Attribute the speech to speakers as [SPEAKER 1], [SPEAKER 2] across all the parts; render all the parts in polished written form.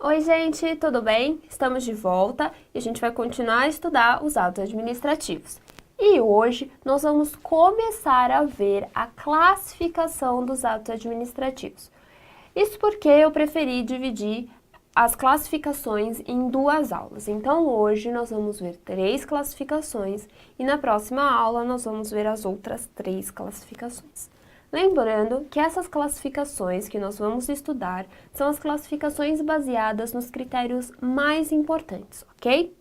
[SPEAKER 1] Oi, gente, tudo bem? Estamos de volta e a gente vai continuar a estudar os atos administrativos. E hoje nós vamos começar a ver a classificação dos atos administrativos. Isso porque eu preferi dividir as classificações em duas aulas. Então, hoje nós vamos ver 3 classificações e na próxima aula nós vamos ver as outras 3 classificações. Lembrando que essas classificações que nós vamos estudar são as classificações baseadas nos critérios mais importantes, ok?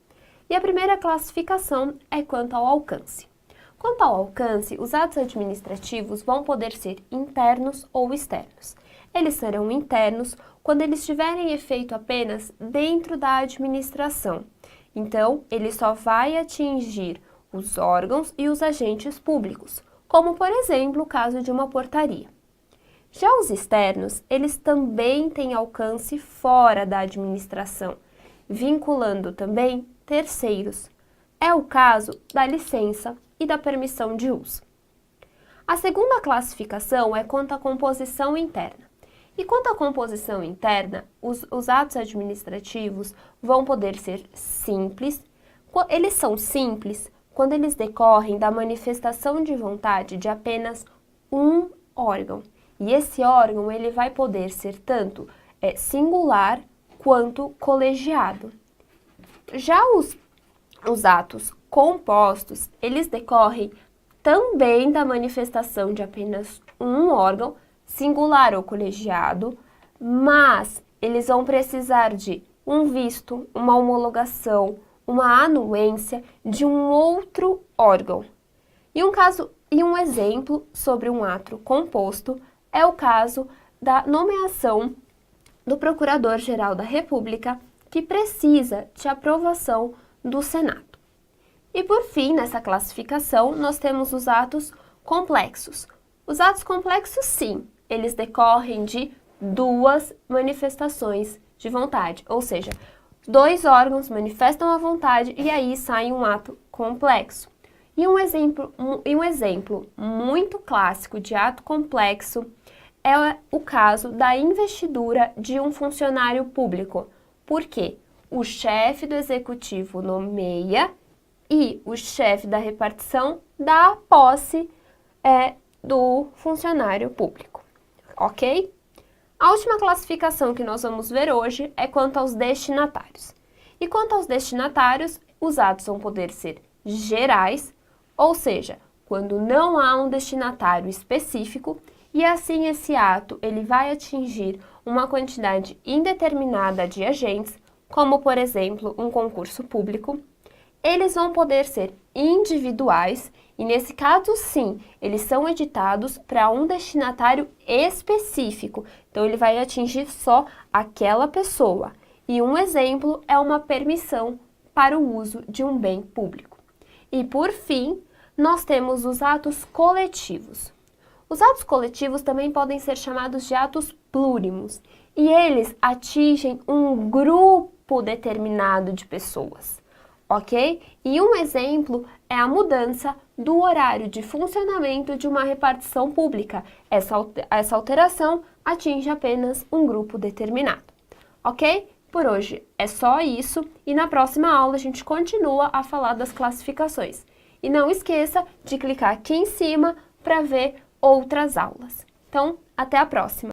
[SPEAKER 1] E a primeira classificação é quanto ao alcance. Quanto ao alcance, os atos administrativos vão poder ser internos ou externos. Eles serão internos quando eles tiverem efeito apenas dentro da administração. Então, ele só vai atingir os órgãos e os agentes públicos, como, por exemplo, o caso de uma portaria. Já os externos, eles também têm alcance fora da administração, vinculando também terceiros. É o caso da licença e da permissão de uso. A segunda classificação é quanto à composição interna. E quanto à composição interna, os atos administrativos vão poder ser simples. Eles são simples quando eles decorrem da manifestação de vontade de apenas um órgão. E esse órgão ele vai poder ser tanto singular quanto colegiado. Já os atos compostos, eles decorrem também da manifestação de apenas um órgão, singular ou colegiado, mas eles vão precisar de um visto, uma homologação, uma anuência de um outro órgão. E um exemplo sobre um ato composto é o caso da nomeação do Procurador-Geral da República, que precisa de aprovação do Senado. E por fim, nessa classificação, nós temos os atos complexos. Os atos complexos, sim, eles decorrem de 2 manifestações de vontade, ou seja, 2 órgãos manifestam a vontade e aí sai um ato complexo. E um exemplo muito clássico de ato complexo é o caso da investidura de um funcionário público. Por quê? O chefe do executivo nomeia e o chefe da repartição dá a posse do funcionário público, ok? A última classificação que nós vamos ver hoje é quanto aos destinatários. E quanto aos destinatários, os atos vão poder ser gerais, ou seja, quando não há um destinatário específico, e assim esse ato ele vai atingir uma quantidade indeterminada de agentes, como por exemplo um concurso público. Eles vão poder ser individuais e nesse caso sim, eles são editados para um destinatário específico. Então ele vai atingir só aquela pessoa. E um exemplo é uma permissão para o uso de um bem público. E por fim, nós temos os atos coletivos. Os atos coletivos também podem ser chamados de atos plúrimos e eles atingem um grupo determinado de pessoas. Ok? E um exemplo é a mudança do horário de funcionamento de uma repartição pública. Essa alteração atinge apenas um grupo determinado. Ok? Por hoje é só isso e na próxima aula a gente continua a falar das classificações. E não esqueça de clicar aqui em cima para ver outras aulas. Então, até a próxima!